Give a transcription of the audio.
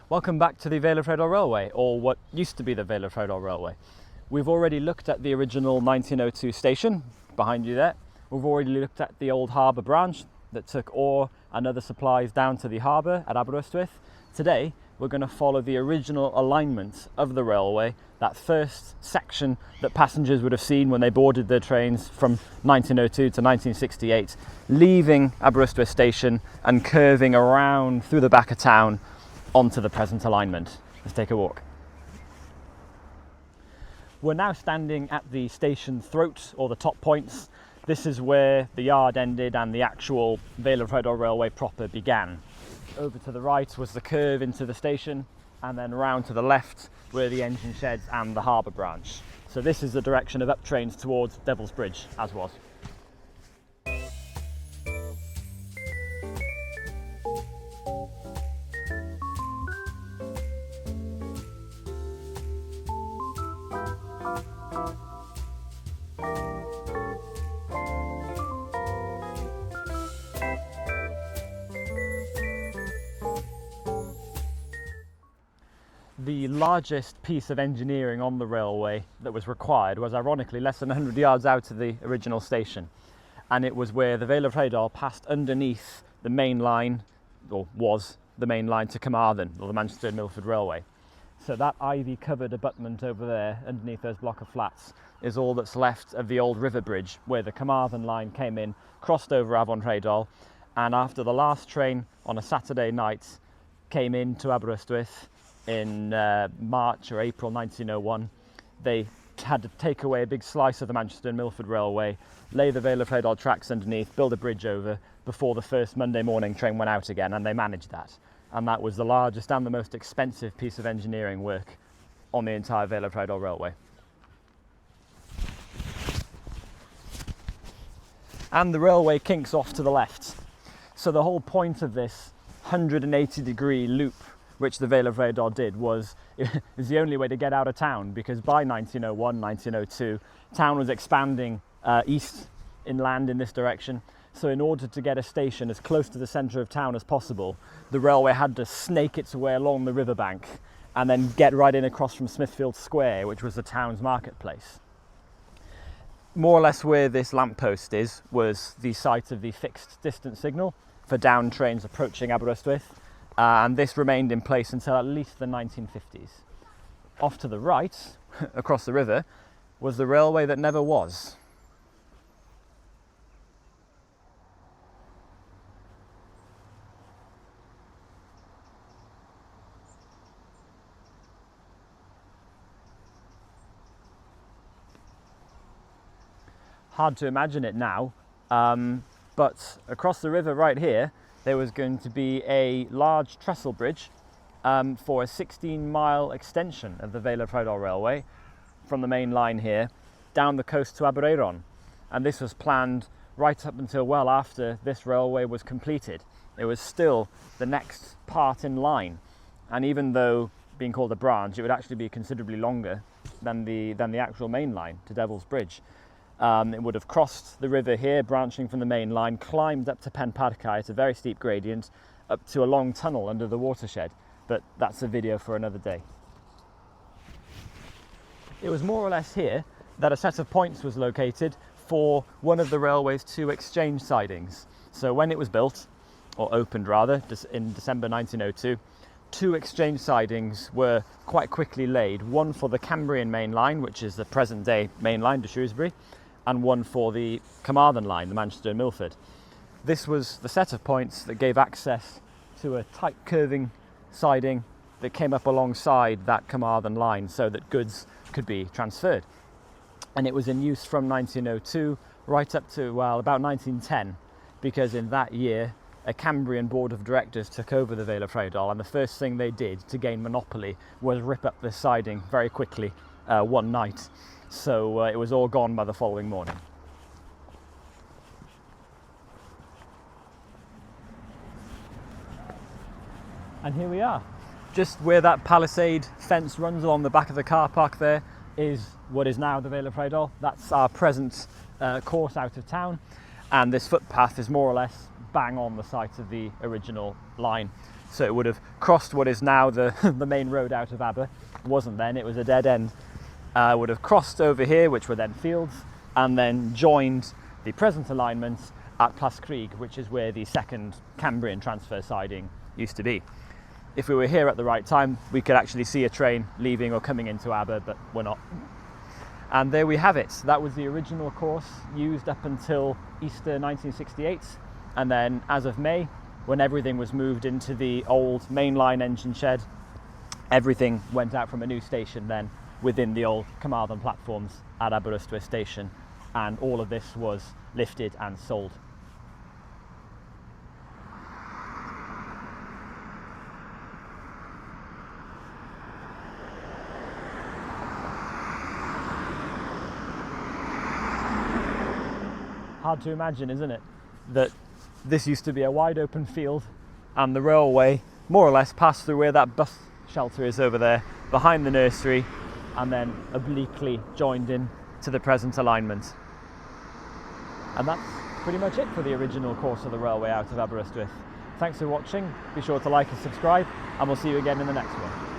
Welcome back to the Vale of Rheidol Railway, or what used to be the Vale of Rheidol Railway. We've already looked at the original 1902 station behind you there. We've already looked at the old harbour branch that took ore and other supplies down to the harbour at Aberystwyth. Today we're going to follow the original alignment of the railway, that first section that passengers would have seen when they boarded their trains from 1902 to 1968, leaving Aberystwyth station and curving around through the back of town onto the present alignment. Let's take a walk. We're now standing at the station throat, or the top points. This is where the yard ended and the actual Vale of Rheidol Railway proper began. Over to the right was the curve into the station, and then round to the left were the engine sheds and the harbour branch. So this is the direction of up trains towards Devil's Bridge, as was. The largest piece of engineering on the railway that was required was ironically less than 100 yards out of the original station, and it was where the Vale of Rheidol passed underneath the main line, or was the main line to Carmarthen, or the Manchester and Milford Railway. So that ivy covered abutment over there underneath those block of flats is all that's left of the old river bridge where the Carmarthen line came in, crossed over Ioan Lord, and after the last train on a Saturday night came into Aberystwyth in March or April 1901, they had to take away a big slice of the Manchester and Milford Railway, lay the Vale of Rheidol tracks underneath, build a bridge over before the first Monday morning train went out again, and they managed that. And that was the largest and the most expensive piece of engineering work on the entire Vale of Rheidol Railway. And the railway kinks off to the left. So the whole point of this 180-degree loop which the Vale of Rheidol did is the only way to get out of town, because by 1901, 1902, town was expanding east inland in this direction. So in order to get a station as close to the centre of town as possible, the railway had to snake its way along the riverbank and then get right in across from Smithfield Square, which was the town's marketplace. More or less where this lamppost is was the site of the fixed distance signal for down trains approaching Aberystwyth. And this remained in place until at least the 1950s. Off to the right, across the river, was the railway that never was. Hard to imagine it now, but across the river right here, there was going to be a large trestle bridge for a 16-mile extension of the Vale of Rheidol Railway from the main line here down the coast to Aberaeron. And this was planned right up until well after this railway was completed. It was still the next part in line. And even though being called a branch, it would actually be considerably longer than the actual main line to Devil's Bridge. It would have crossed the river here, branching from the main line, climbed up to Penparcau at a very steep gradient, up to a long tunnel under the watershed, but that's a video for another day. It was more or less here that a set of points was located for one of the railway's two exchange sidings. So when it was built, or opened rather, in December 1902, two exchange sidings were quite quickly laid, one for the Cambrian main line, which is the present day main line to Shrewsbury, and one for the Carmarthen line, the Manchester and Milford. This was the set of points that gave access to a tight curving siding that came up alongside that Carmarthen line so that goods could be transferred. And it was in use from 1902 right up to, well, about 1910, because in that year a Cambrian board of directors took over the Vale of Rheidol, and the first thing they did to gain monopoly was rip up this siding very quickly one night. So it was all gone by the following morning. And here we are. Just where that palisade fence runs along the back of the car park there is what is now the Vale of Rheidol. That's our present course out of town. And this footpath is more or less bang on the site of the original line. So it would have crossed what is now the, the main road out of Aber. It wasn't then, it was a dead end. Would have crossed over here, which were then fields, and then joined the present alignment at Plascreig, which is where the second Cambrian transfer siding used to be. If we were here at the right time, we could actually see a train leaving or coming into Aber, but we're not. And there we have it. That was the original course used up until Easter 1968. And then as of May, when everything was moved into the old mainline engine shed, everything went out from a new station then within the old Carmarthen platforms at Aberystwyth station. And all of this was lifted and sold. Hard to imagine, isn't it, that this used to be a wide open field and the railway more or less passed through where that bus shelter is over there, behind the nursery, and then obliquely joined in to the present alignment. And that's pretty much it for the original course of the railway out of Aberystwyth. Thanks for watching, be sure to like and subscribe, and we'll see you again in the next one.